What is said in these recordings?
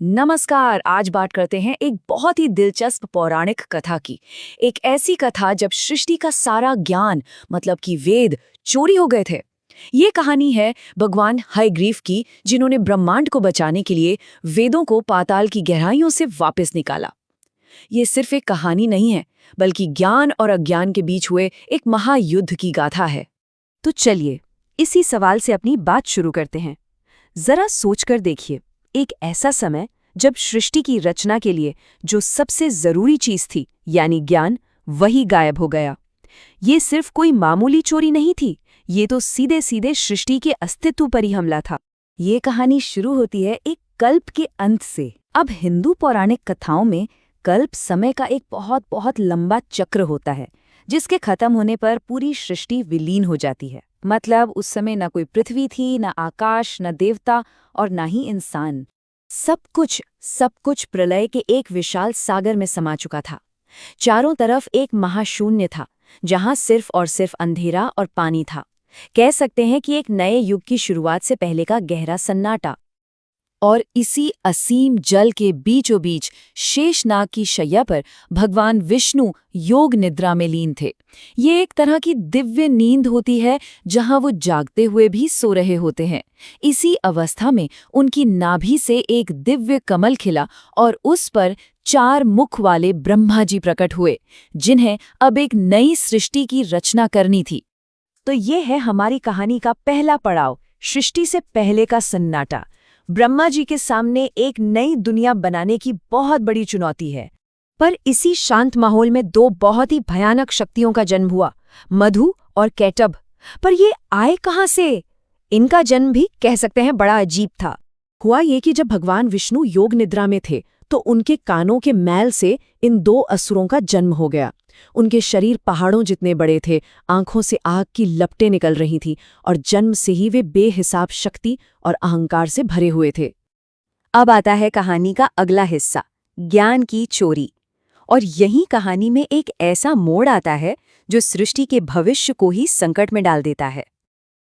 नमस्कार। आज बात करते हैं एक बहुत ही दिलचस्प पौराणिक कथा की। एक ऐसी कथा जब सृष्टि का सारा ज्ञान मतलब कि वेद चोरी हो गए थे। ये कहानी है भगवान हयग्रीव की, जिन्होंने ब्रह्मांड को बचाने के लिए वेदों को पाताल की गहराइयों से वापस निकाला। ये सिर्फ एक कहानी नहीं है, बल्कि ज्ञान और अज्ञान के बीच हुए एक महायुद्ध की गाथा है। तो चलिए इसी सवाल से अपनी बात शुरू करते हैं। जरा सोचकर देखिए, एक ऐसा समय जब सृष्टि की रचना के लिए जो सबसे जरूरी चीज थी यानी ज्ञान, वही गायब हो गया। ये सिर्फ कोई मामूली चोरी नहीं थी, ये तो सीधे सीधे सृष्टि के अस्तित्व पर ही हमला था। ये कहानी शुरू होती है एक कल्प के अंत से। अब हिंदू पौराणिक कथाओं में कल्प समय का एक बहुत बहुत लंबा चक्र होता है, जिसके खत्म होने पर पूरी सृष्टि विलीन हो जाती है। मतलब उस समय न कोई पृथ्वी थी, न आकाश, न देवता और न ही इंसान। सब कुछ प्रलय के एक विशाल सागर में समा चुका था। चारों तरफ एक महाशून्य था, जहां सिर्फ और सिर्फ अंधेरा और पानी था। कह सकते हैं कि एक नए युग की शुरुआत से पहले का गहरा सन्नाटा। और इसी असीम जल के बीचों बीच शेषनाग की शैया पर भगवान विष्णु योग निद्रा में लीन थे। ये एक तरह की दिव्य नींद होती है, जहां वो जागते हुए भी सो रहे होते हैं। इसी अवस्था में उनकी नाभि से एक दिव्य कमल खिला और उस पर 4 मुख वाले ब्रह्मा जी प्रकट हुए, जिन्हें अब एक नई सृष्टि की रचना करनी थी। तो ये है हमारी कहानी का पहला पड़ाव, सृष्टि से पहले का सन्नाटा। ब्रह्मा जी के सामने एक नई दुनिया बनाने की बहुत बड़ी चुनौती है। पर इसी शांत माहौल में 2 बहुत ही भयानक शक्तियों का जन्म हुआ, मधु और कैटभ। पर ये आए कहाँ से? इनका जन्म भी कह सकते हैं बड़ा अजीब था। हुआ ये कि जब भगवान विष्णु योग निद्रा में थे, तो उनके कानों के मैल से इन 2 असुरों का जन्म हो गया। उनके शरीर पहाड़ों जितने बड़े थे, आंखों से आग की लपटें निकल रही थीं और जन्म से ही वे बेहिसाब शक्ति और अहंकार से भरे हुए थे। अब आता है कहानी का अगला हिस्सा, ज्ञान की चोरी। और यही कहानी में एक ऐसा मोड़ आता है जो सृष्टि के भविष्य को ही संकट में डाल देता है।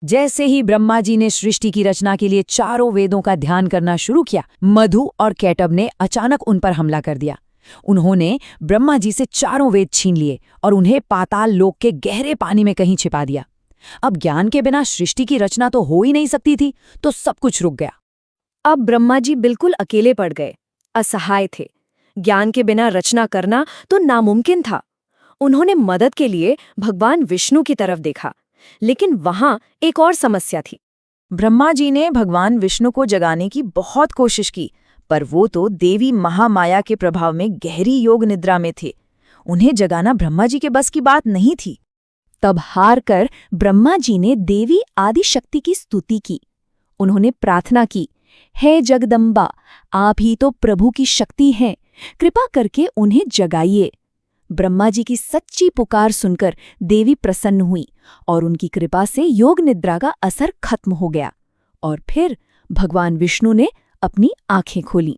जैसे ही ब्रह्मा जी ने सृष्टि की रचना के लिए चारों वेदों का ध्यान करना शुरू किया, मधु और कैटभ ने अचानक उन पर हमला कर दिया। उन्होंने ब्रह्मा जी से चारों वेद छीन लिए और उन्हें पाताल लोक के गहरे पानी में कहीं छिपा दिया। अब ज्ञान के बिना सृष्टि की रचना तो हो ही नहीं सकती थी, तो सब कुछ रुक गया। अब ब्रह्मा जी बिल्कुल अकेले पड़ गए, असहाय थे। ज्ञान के बिना रचना करना तो नामुमकिन था। उन्होंने मदद के लिए भगवान विष्णु की तरफ देखा, लेकिन वहां एक और समस्या थी। ब्रह्मा जी ने भगवान विष्णु को जगाने की बहुत कोशिश की, पर वो तो देवी महामाया के प्रभाव में गहरी योग निद्रा में थे। उन्हें जगाना ब्रह्मा जी के बस की बात नहीं थी। तब हार कर ब्रह्मा जी ने देवी आदि शक्ति की स्तुति की। उन्होंने प्रार्थना की, हे जगदम्बा, आप ही तो प्रभु की शक्ति हैं, कृपा करके उन्हें जगाइए। ब्रह्मा जी की सच्ची पुकार सुनकर देवी प्रसन्न हुई और उनकी कृपा से योग निद्रा का असर खत्म हो गया। और फिर भगवान विष्णु ने अपनी आंखें खोलीं।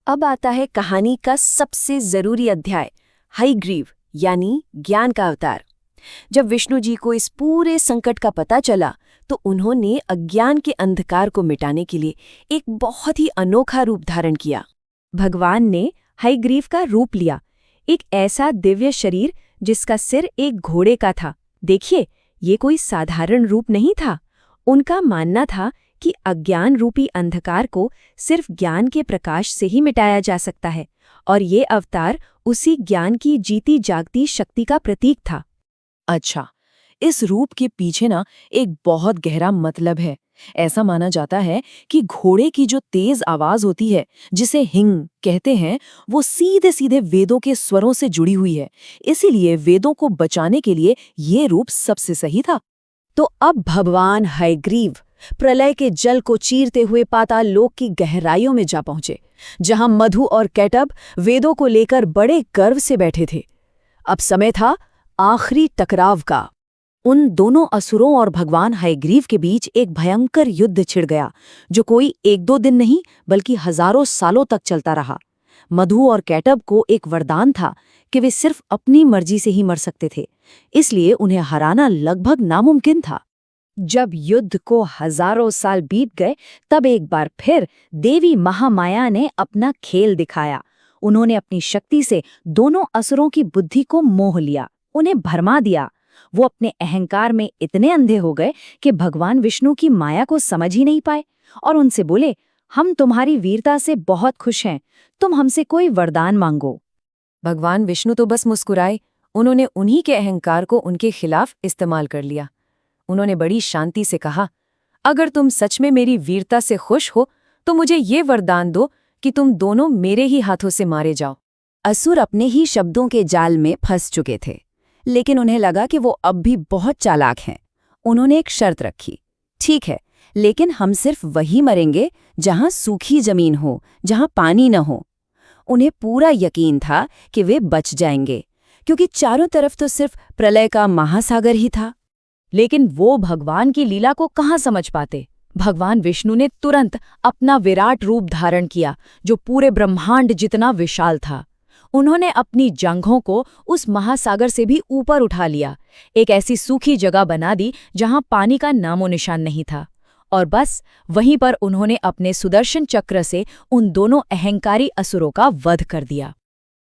अब आता है कहानी का सबसे जरूरी अध्याय, हयग्रीव यानी ज्ञान का अवतार। जब विष्णु जी को इस पूरे संकट का पता चला, तो उन्होंने अज्ञान के अंधकार को मिटाने के लिए एक बहुत ही अनोखा रूप धारण किया। भगवान ने हयग्रीव का रूप लिया, एक ऐसा दिव्य शरीर जिसका सिर एक घोड़े का था। देखिए, ये कोई साधारण रूप नहीं था। उनका मानना था कि अज्ञान रूपी अंधकार को सिर्फ ज्ञान के प्रकाश से ही मिटाया जा सकता है, और ये अवतार उसी ज्ञान की जीती जागती शक्ति का प्रतीक था। अच्छा, इस रूप के पीछे ना एक बहुत गहरा मतलब है। ऐसा माना जाता है कि घोड़े की जो तेज आवाज होती है, जिसे हिंग कहते हैं, वो सीधे सीधे वेदों के स्वरों से जुड़ी हुई है। इसीलिए वेदों को बचाने के लिए ये रूप सबसे सही था। तो अब भगवान हयग्रीव प्रलय के जल को चीरते हुए पाताल लोक की गहराइयों में जा पहुंचे, जहां मधु और कैटभ वेदों को लेकर बड़े गर्व से बैठे थे। अब समय था आखिरी टकराव का। उन दोनों असुरों और भगवान हयग्रीव के बीच एक भयंकर युद्ध छिड़ गया, जो कोई 1-2 दिन नहीं बल्कि हजारों सालों तक चलता रहा। मधु और कैटभ को एक वरदान था कि वे सिर्फ अपनी मर्जी से ही मर सकते थे, इसलिए उन्हें हराना लगभग नामुमकिन था। जब युद्ध को हजारों साल बीत गए, तब एक बार फिर देवी महामाया ने अपना खेल दिखाया। उन्होंने अपनी शक्ति से दोनों असुरों की बुद्धि को मोह लिया, उन्हें भरमा दिया। वो अपने अहंकार में इतने अंधे हो गए कि भगवान विष्णु की माया को समझ ही नहीं पाए और उनसे बोले, हम तुम्हारी वीरता से बहुत खुश हैं, तुम हमसे कोई वरदान मांगो। भगवान विष्णु तो बस मुस्कुराए। उन्होंने उन्हीं के अहंकार को उनके खिलाफ इस्तेमाल कर लिया। उन्होंने बड़ी शांति से कहा, अगर तुम सच में मेरी वीरता से खुश हो तो मुझे ये वरदान दो कि तुम दोनों मेरे ही हाथों से मारे जाओ। असुर अपने ही शब्दों के जाल में फंस चुके थे, लेकिन उन्हें लगा कि वो अब भी बहुत चालाक हैं। उन्होंने एक शर्त रखी, ठीक है, लेकिन हम सिर्फ वही मरेंगे जहां सूखी जमीन हो, जहां पानी न हो। उन्हें पूरा यकीन था कि वे बच जाएंगे, क्योंकि चारों तरफ तो सिर्फ प्रलय का महासागर ही था। लेकिन वो भगवान की लीला को कहाँ समझ पाते। भगवान विष्णु ने तुरंत अपना विराट रूप धारण किया, जो पूरे ब्रह्मांड जितना विशाल था। उन्होंने अपनी जंघों को उस महासागर से भी ऊपर उठा लिया, एक ऐसी सूखी जगह बना दी जहां पानी का नामो निशान नहीं था। और बस वहीं पर उन्होंने अपने सुदर्शन चक्र से उन दोनों अहंकारी असुरों का वध कर दिया।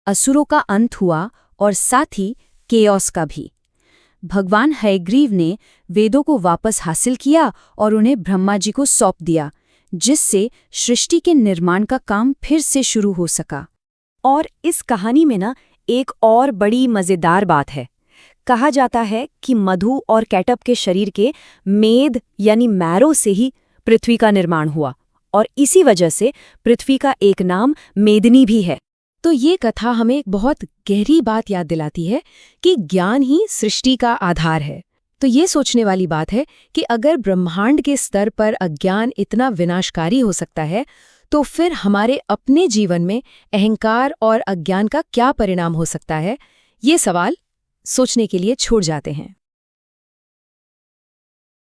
असुरों का अंत हुआ और साथ ही केओस का भी। भगवान हयग्रीव ने वेदों को वापस हासिल किया और उन्हें ब्रह्मा जी को सौंप दिया, जिससे सृष्टि के निर्माण का काम फिर से शुरू हो सका। और इस कहानी में एक और बड़ी मज़ेदार बात है। कहा जाता है कि मधु और कैटअप के शरीर के मेद यानी मैरो से ही पृथ्वी का निर्माण हुआ, और इसी वजह से पृथ्वी का एक नाम मेदिनी भी है। तो ये कथा हमें एक बहुत गहरी बात याद दिलाती है कि ज्ञान ही सृष्टि का आधार है। तो ये सोचने वाली बात है कि अगर ब्रह्मांड के स्तर पर अज्ञान इतना विनाशकारी हो सकता है, तो फिर हमारे अपने जीवन में अहंकार और अज्ञान का क्या परिणाम हो सकता है? ये सवाल सोचने के लिए छोड़ जाते हैं।